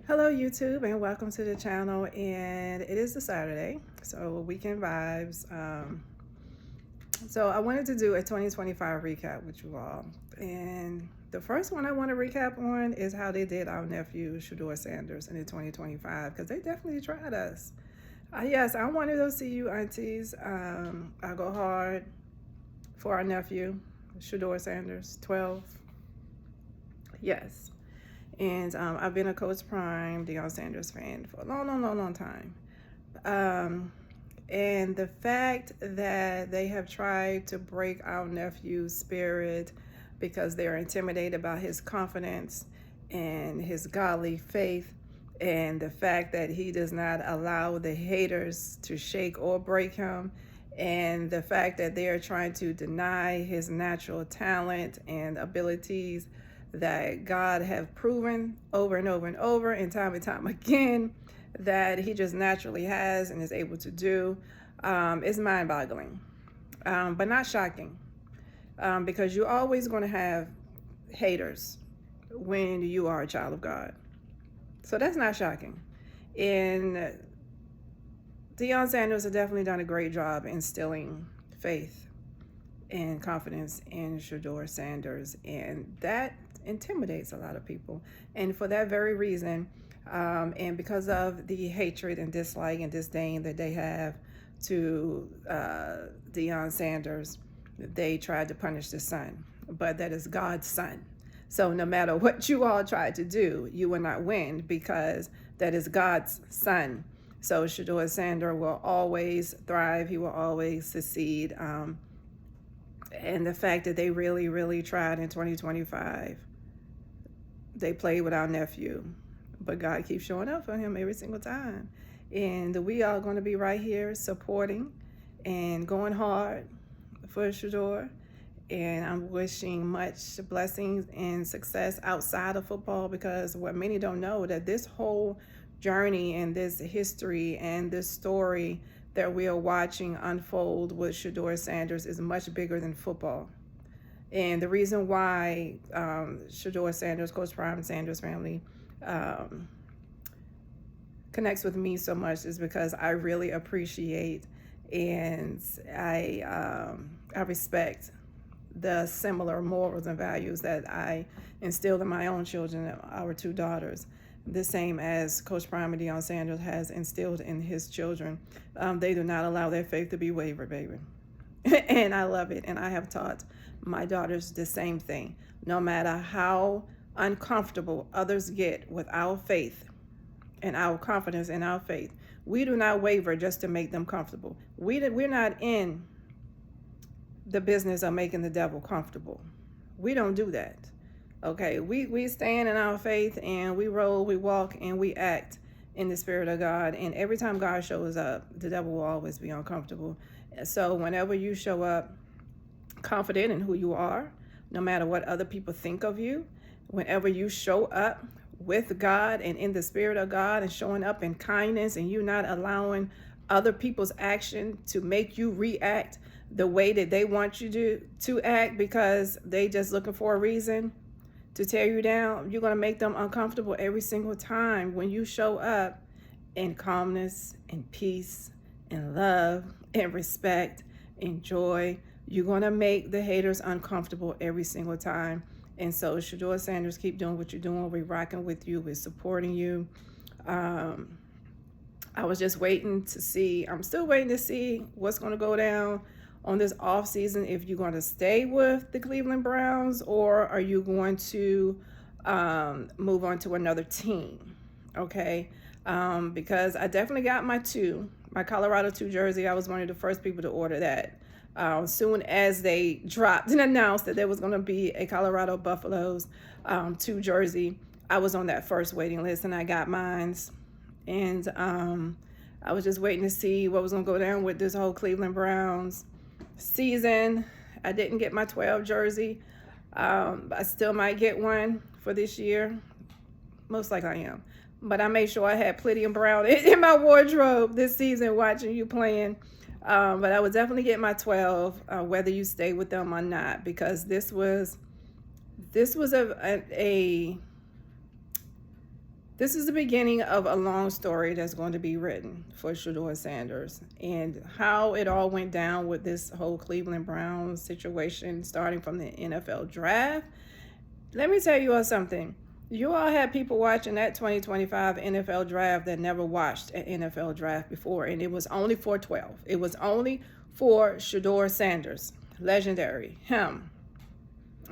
Hello YouTube and welcome to the channel, and it is the Saturday, so weekend vibes. So I wanted to do a 2025 recap with you all, and the first one I want to recap on is how they did our nephew Shedeur Sanders in the 2025, because they definitely tried us. Yes, I wanted to see you aunties. I go hard for our nephew Shedeur Sanders, 12. Yes. And I've been a Coach Prime, Deion Sanders fan for a long time. Um, and the fact that they have tried to break our nephew's spirit because they're intimidated by his confidence and his godly faith, and the fact that he does not allow the haters to shake or break him, and the fact that they are trying to deny his natural talent and abilities that God have proven over and over and over and time again that he just naturally has and is able to do, is mind-boggling, but not shocking, because you're always going to have haters when you are a child of God. So that's not shocking. And Deion Sanders has definitely done a great job instilling faith and confidence in Shedeur Sanders, and that intimidates a lot of people. And for that very reason, and because of the hatred and dislike and disdain that they have to Deion Sanders, they tried to punish the son, but that is God's son. So no matter what you all tried to do, you will not win, because that is God's son. So Shedeur Sanders will always thrive. He will always succeed. And the fact that they really tried in 2025, they played with our nephew, but God keeps showing up for him every single time. And we are going to be right here supporting and going hard for Shedeur. And I'm wishing much blessings and success outside of football, because what many don't know, that this whole journey and this history and this story that we are watching unfold with Shedeur Sanders is much bigger than football. And the reason why Shedeur Sanders, Coach Prime Sanders family, connects with me so much is because I really appreciate and I respect the similar morals and values that I instilled in my own children, our two daughters, the same as Coach Prime and Deion Sanders has instilled in his children. They do not allow their faith to be wavered, baby. And I love it. And I have taught my daughters the same thing. No matter how uncomfortable others get with our faith and our confidence in our faith, we do not waver just to make them comfortable. We're not in the business of making the devil comfortable. We don't do that. Okay, we stand in our faith, and we roll, we walk, and we act in the Spirit of God. And every time God shows up, the devil will always be uncomfortable. So whenever you show up confident in who you are, no matter what other people think of you, whenever you show up with God and in the Spirit of God and showing up in kindness, and you not allowing other people's action to make you react the way that they want you to act, because they just looking for a reason to tear you down, you're going to make them uncomfortable every single time. When you show up in calmness and peace and love and respect and joy, you're going to make the haters uncomfortable every single time. And so Shedeur Sanders, keep doing what you're doing. We're rocking with you. We're supporting you. I was just waiting to see, I'm still waiting to see what's going to go down on this off season, if you're going to stay with the Cleveland Browns, or are you going to move on to another team. Okay, because I definitely got my Colorado 2 jersey. I was one of the first people to order that. Soon as they dropped and announced that there was going to be a Colorado Buffaloes 2 jersey, I was on that first waiting list, and I got mines. And I was just waiting to see what was going to go down with this whole Cleveland Browns season. I didn't get my 12 jersey. I still might get one for this year. Most likely I am. But I made sure I had plenty of brown in my wardrobe this season watching you playing. But I would definitely get my 12, whether you stay with them or not, because this was a This is the beginning of a long story that's going to be written for Shedeur Sanders, and how it all went down with this whole Cleveland Browns situation, starting from the NFL draft. Let me tell you all something. You all had people watching that 2025 NFL draft that never watched an NFL draft before, and it was only for 12. It was only for Shedeur Sanders, legendary, him.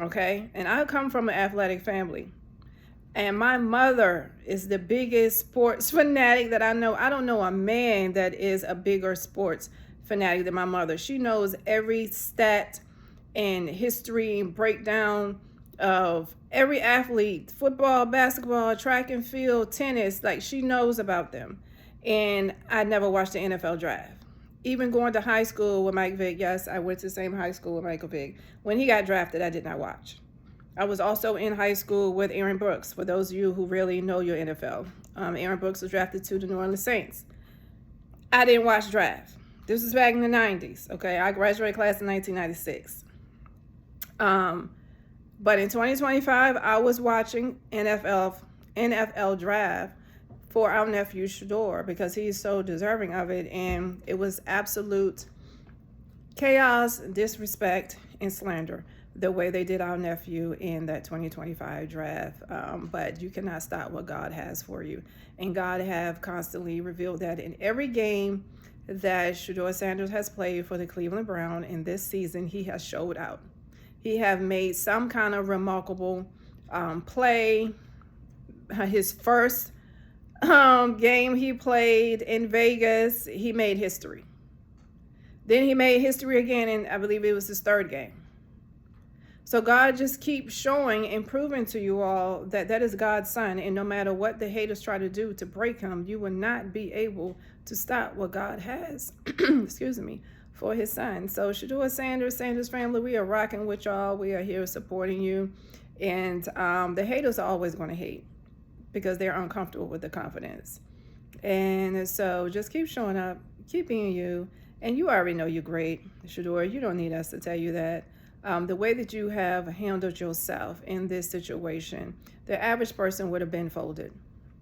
Okay, and I come from an athletic family. And my mother is the biggest sports fanatic that I know. I don't know a man that is a bigger sports fanatic than my mother. She knows every stat and history and breakdown of every athlete, football, basketball, track and field, tennis. Like, she knows about them. And I never watched the NFL draft. Even going to high school with Mike Vick, yes, I went to the same high school with Michael Vick. When he got drafted, I did not watch. I was also in high school with Aaron Brooks, for those of you who really know your NFL. Aaron Brooks was drafted to the New Orleans Saints. I didn't watch draft. This was back in the 90s, okay? I graduated class in 1996. But in 2025, I was watching NFL draft for our nephew, Shedeur, because he's so deserving of it. And it was absolute chaos, disrespect, and slander the way they did our nephew in that 2025 draft. But you cannot stop what God has for you. And God have constantly revealed that in every game that Shedeur Sanders has played for the Cleveland Browns in this season, he has showed out. He have made some kind of remarkable play. His first game he played in Vegas, he made history. Then he made history again, and I believe it was his third game. So God just keeps showing and proving to you all that that is God's son. And no matter what the haters try to do to break him, you will not be able to stop what God has, excuse me, for his son. So Shedeur Sanders family, we are rocking with y'all. We are here supporting you. And the haters are always going to hate because they're uncomfortable with the confidence. And so just keep showing up, keep being you. And you already know you're great, Shedeur. You don't need us to tell you that. The way that you have handled yourself in this situation, the average person would have been folded.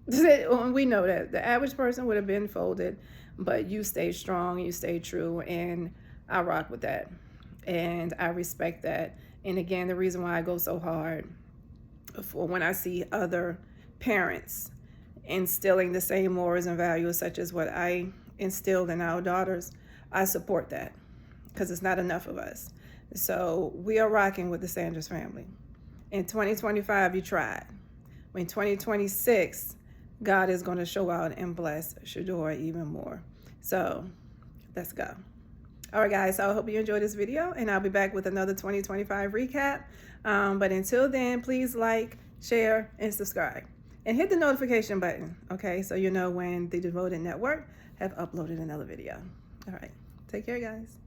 We know that. The average person would have been folded, but you stay strong, you stay true, and I rock with that. And I respect that. And again, the reason why I go so hard for when I see other parents instilling the same morals and values such as what I instilled in our daughters, I support that because it's not enough of us. So we are rocking with the Sanders family. In 2025, you tried. In 2026, God is going to show out and bless Shedeur even more. So let's go. All right, guys, so I hope you enjoyed this video, and I'll be back with another 2025 recap. But until then, please like, share, and subscribe. And hit the notification button, okay, so you know when the Devoted Network have uploaded another video. All right, take care, guys.